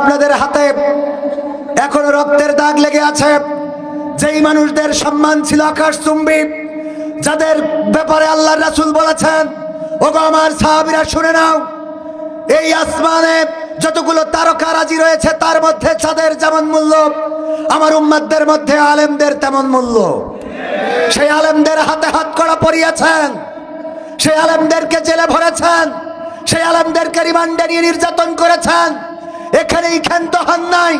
আপনাদের হাতে এখনো রক্তের দাগ লেগে আছে। যেই মানুষদের সম্মান ছিল আকাশচুম্বী, যাদের ব্যাপারে আল্লাহর রাসূল বলেছেন, ওগো আমার সাহাবীরা শুনে নাও, এই আসমানে যতগুলো তারকারাজি রয়েছে তার মধ্যে চাঁদের যেমন মূল্য, আমার উম্মতদের মধ্যে আলেমদের তেমন মূল্য। সেই আলেমদের হাতে হাতকড়া পরিয়েছেন, সেই আলেমদেরকে জেলে ভরেছেন, সেই আলেমদেরকে রিমান্ডে নিয়ে নির্যাতন করেছেন। এখানেই ক্ষান্ত হন নাই।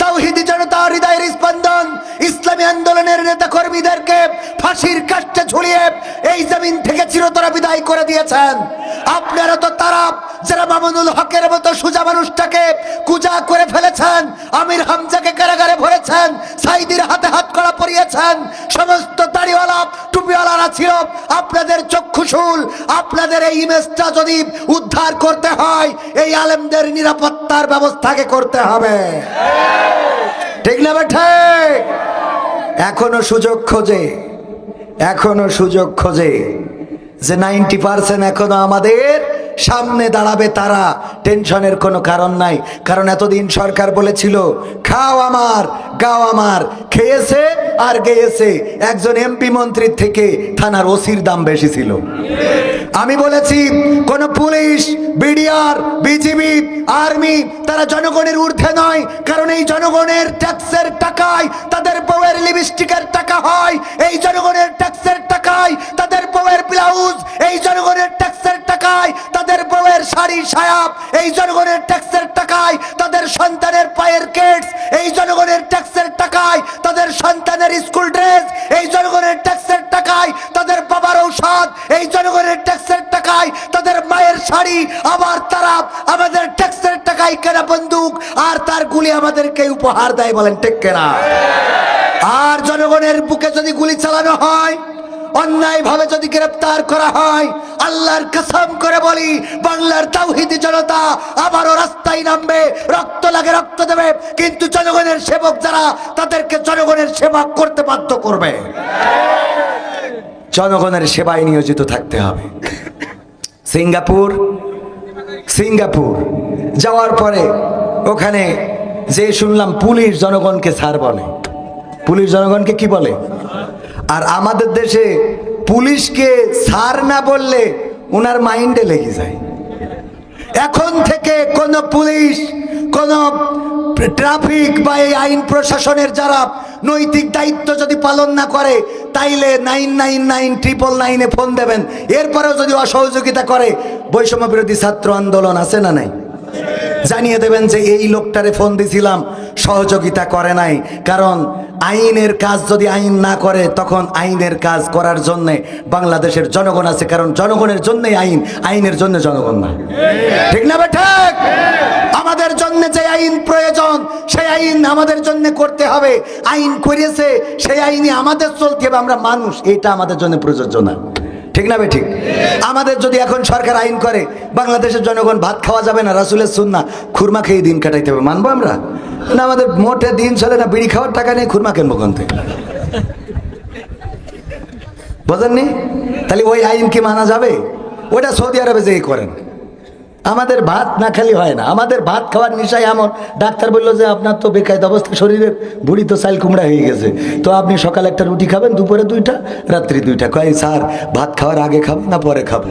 তাওহীদি জনতা, হৃদয়ের স্পন্দন ইসলামী আন্দোলনের নেতা কর্মীদেরকে ফাঁসির কাস্টে ঝুলিয়ে এই জমিন থেকে চিরতরে বিদায় করে দিয়েছেন। আপনারা তো তারা যারা মামুনুল হকের মতো সুজা মানুষটাকে কুজা করে ফেলেছেন, আমির হামজাকে কারাগারে ভরেছেন, সাইদির হাতে হাতকড়া পরিয়েছেন। সমস্ত দাড়িওয়ালা টুপিওয়ালারা ছিল আপনাদের চক্ষুশূল। আপনাদের এই ইমেজটা যদি উদ্ধার করতে হয়, এই আলেমদের নিরাপত্তার ব্যবস্থাকে করতে হবে। ঠিক না বেঠে? এখনো সুযোগ খোঁজে, এখনো সুযোগ খোঁজে যে 90% এখনো আমাদের সামনে দাঁড়াবে। তারা টেনশনের কোনো কারণ নাই, কারণ এতদিন সরকার বলেছিল খাও আমার গাও আমার, খেয়েছে আর গেয়েছে। একজন এমপি মন্ত্রীর থেকে থানার ওসির দাম বেশি ছিল। আমি বলেছি কোন পুলিশ, বিডিআর, বিজিবি, আর্মি তারা জনগণের ঊর্ধ্বে নয়, কারণ এই জনগণের ট্যাক্সের টাকায় তাদের বউয়ের লিপস্টিকের টাকা হয়, এই জনগণের ট্যাক্সের টাকায় তাদের বউয়ের ব্লাউজ, এই জনগণের ট্যাক্সের টাকায় তাদের বউয়ের শাড়ি সায়া, এই জনগণের ট্যাক্সের টাকায় তাদের সন্তানের পায়ের কেটস, এই জনগণের ট্যাক্সের টাকায় তাদের সন্তানের স্কুল ড্রেস, এই জনগণের ট্যাক্সের টাকায় তাদের বাবার ঔষধ, এই জনগণের ট্যাক্সের টাকায় তাদের মায়ের শাড়ি। আবার তারা আমাদের ট্যাক্সের টাকায় কেনা বন্দুক আর তার গুলি আমাদেরকে উপহার দেয়। বলেন ঠিক কিনা? আর জনগণের বুকে যদি গুলি চালানো হয়, অন্যায় ভাবে যদি গ্রেফতার করা হয়, আল্লাহর কসম করে বলি বাংলার তাওহীদি জনতা আবারও রাস্তায় নামবে, রক্ত লাগে রক্ত দেবে, কিন্তু জনগণের সেবক যারা তাদেরকে জনগণের সেবা করতে বাধ্য করবে। জনগণের সেবায় নিয়োজিত থাকতে হবে। সিঙ্গাপুর যাওয়ার পরে ওখানে যে শুনলাম পুলিশ জনগণকে স্যার বলে। পুলিশ জনগণকে কি বলে? আর আমাদের দেশে পুলিশকে স্যার না বললে ওনার মাইন্ডে লেগে যায়। এখন থেকে কোন পুলিশ, কোন ট্রাফিক বা এই আইন প্রশাসনের যারা নৈতিক দায়িত্ব যদি পালন না করে, তাইলে 999-999 ফোন দেবেন। এরপরেও যদি অসহযোগিতা করে, বৈষম্য বিরোধী ছাত্র আন্দোলন আছে না নাই, জানিয়ে দেবেন যে এই লোকটারে ফোন দিছিলাম, সহযোগিতা করে নাই। কারণ আইনের কাজ যদি আইন না করে, তখন আইনের কাজ করার জন্য বাংলাদেশের জনগণ আছে। কারণ জনগণের জন্যই আইন, আইনের জন্য জনগণ না। ঠিক না বেঠা? আমাদের জন্য যে আইন প্রয়োজন, সেই আইন আমাদের জন্য করতে হবে। আইন করেছে, সেই আইনে আমাদের চলতে হবে। আমরা মানুষ, এটা আমাদের জন্য প্রযোজ্য না। ঠিক না ঠিক? আমাদের যদি এখন সরকার আইন করে বাংলাদেশের জনগণ ভাত খাওয়া যাবে না, রাসূলের সুন্নাহ খুরমা খেয়ে দিন কাটাইতে হবে, মানবো আমরা? না, আমাদের মোটে দিন চলে না, বিড়ি খাওয়ার টাকা নেই, খুরমা কিনবো কোন থেকে? বোঝেননি? তাহলে ওই আইন কি মানা যাবে? ওটা সৌদি আরবে যেই করেন। আমাদের ভাত না খালি হয় না, আমাদের ভাত খাওয়ার নেশায় এমন। ডাক্তার বললো যে আপনার তো বেকায়দা অবস্থা, শরীরের ভুঁড়ি তো চাল কুমড়া হয়ে গেছে, তো আপনি সকালে একটা রুটি খাবেন, দুপুরে 2টা, রাত্রি 2টা। কয় স্যার ভাত খাওয়ার আগে খাবো না পরে খাবো?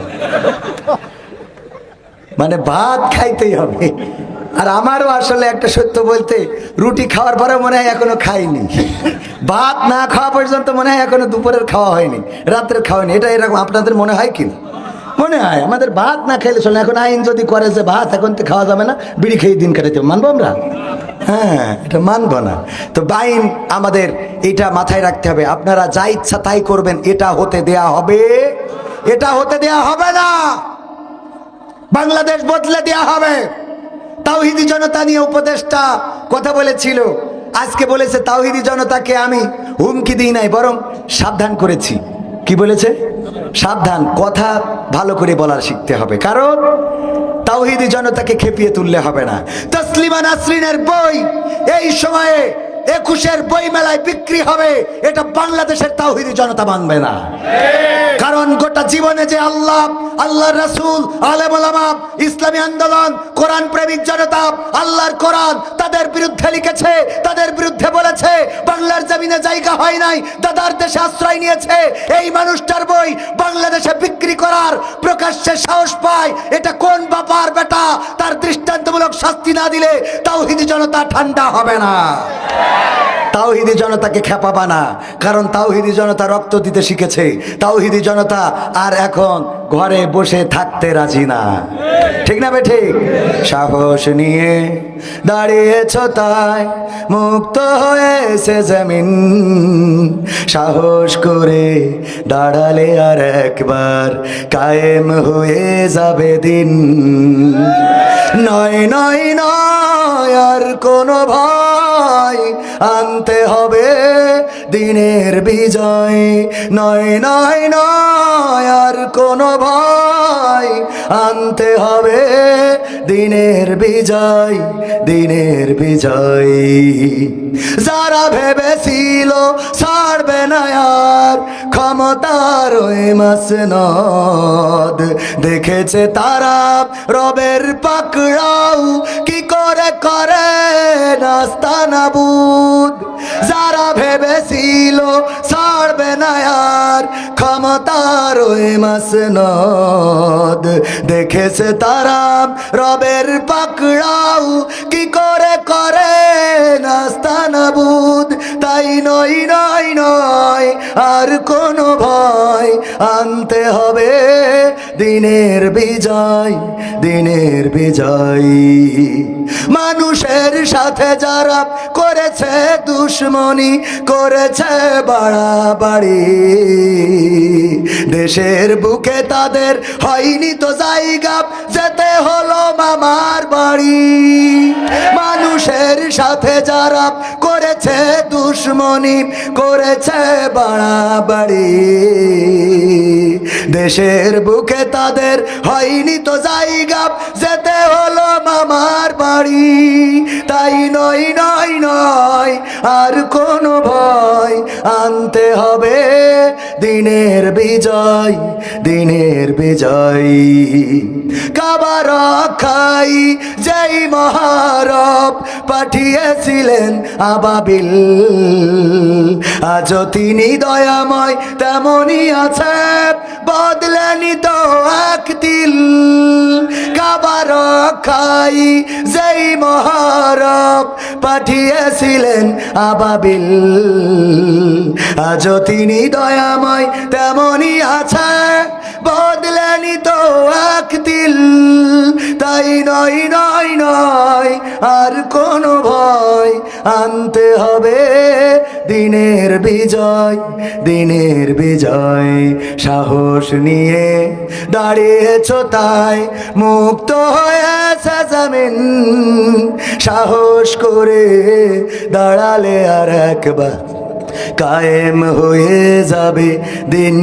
মানে ভাত খাইতেই হবে। আর আমারও আসলে একটা সত্য বলতে, রুটি খাওয়ার পরে মনে হয় এখনো খাইনি, ভাত না খাওয়া পর্যন্ত মনে হয় এখনো দুপুরের খাওয়া হয়নি, রাত্রের খাওয়া হয়নি। এটা এরকম আপনাদের মনে হয় কি? মনে হয় আমাদের ভাত না খাইলে চলে। এখন আইন যদি করে যে ভাত এখন তো খাওয়া যাবে না, বিড়ি খেয়ে দিন কাটাইতে হবে, মানবো আমরা? হ্যাঁ, এটা মানবো না। তো আইন আমাদের এটা মাথায় রাখতে হবে। আপনারা যা ইচ্ছা তাই করবেন, এটা হতে দেয়া হবে? এটা হতে দেয়া হবে না। বাংলাদেশ বদলে দেয়া হবে। তাওহীদি জনতা নিয়ে উপদেষ্টা কথা বলেছিল, আজকে বলেছে তাওহীদি জনতাকে আমি হুমকি দিই নাই, বরং সাবধান করেছি। কি বলেছে? সাবধান। কথা ভালো করে বলার শিখতে হবে, কারণ তাওহীদি জনতাকে খেপিয়ে তুললে হবে না। তাসলিমা নাসরিনের বই এই সময়ে 21-এর বইমেলায় বিক্রি হবে, এটা বাংলাদেশের তাওহীদি জনতা মানবে না। কারণ গোটা জীবনে যে আল্লাহর রাসূল, আলেম ওলামা, ইসলামী আন্দোলন, কোরআন প্রেমিক জনতা আল্লাহর কোরআন তাদের বিরুদ্ধে লিখেছে, তাদের বিরুদ্ধে বলেছে, বাংলার জমিনে জায়গা হয় নাই, দাদার দেশে আশ্রয় নিয়েছে, এই মানুষটার বই বাংলাদেশে বিক্রি করার প্রকাশ্যে সাহস পায়, এটা কোন বাবার বেটা? তার দৃষ্টান্তমূলক শাস্তি না দিলে তাওহীদি জনতা ঠান্ডা হবে না। তাওহীদি জনতাকে খেপাবা না, কারণ তাওহীদি জনতা রক্ত দিতে শিখেছে। তাওহীদি জনতা আর এখন ঘরে বসে থাকতে রাজি না, ঠিক না বে ঠিক? সাহস নিয়ে দাঁড়িয়েছ তাই মুক্ত হয়েছে জমিন, সাহস করে দাঁড়ালে আর একবার কায়েম হয়ে যাবে দিন। নয় নয় নয় আর কোনো ভয়, আনতে হবে দিনের বিজয়। নয় নয় নয় আর কোনো ভয়, আনতে হবে দিনের বিজয়, দিনের বিজয়। যারা ভেবেছিল ছাড়বে না আর ক্ষমতার ওই মাসনদ, দেখেছে তারা রবের পাকড়াও কি করে করে নাস্তানাবুদ। যারা ভেবেছিল ছাড়বে না আর ক্ষমতার ওই মাসনদ, দেখেছে তারা রবের পাকড়াও কি করে করে নাস্তানাবুদ। তাই নয় নয় নয় আর কোনো ভয়, আনতে হবে দিনের বিজয়, দিনের বিজয়। মানুষের সাথে যারা করেছে দুশ্মনী, করেছে বাড়াবাড়ি, দেশের বুকে তাদের হয়নি তো জায়গা, যেতে হলো মামার বাড়ি। মানুষের সাথে যারা করেছে দুশ্মনী, করেছে বাড়াবাড়ি, দেশের বুকে তাদের হয়নি তো জায়গা, যেতে হলো মামার বাড়ি। তাই নয় নয় নয় আর কোনো ভয়, আনতে হবে দিনের বিজয়, দিনের বিজয়। কাবা রক্ষাই যেই মহারব পাঠিয়েছিলেন আবাবিল, আজও তিনি দয়াময় তেমনই আছে, বদলেনি তো এক তিল। কাবা রক্ষাই যেই মহারব পাঠিয়েছিলেন আবাবিল, আজও তিনি দয়াময় তেমনই আছে, বদলেনি তো এক তিল। তাই নয় নয় নয় আর কোনো ভয়, আনতে হবে দিনের বিজয়, দিনের বিজয়। সাহস নিয়ে দাঁড়িয়েছ তাই মুক্ত হয়েছে জমিন, সাহস করে দাঁড়ালে আর একবার কায়েম হয়ে যাবে দিন।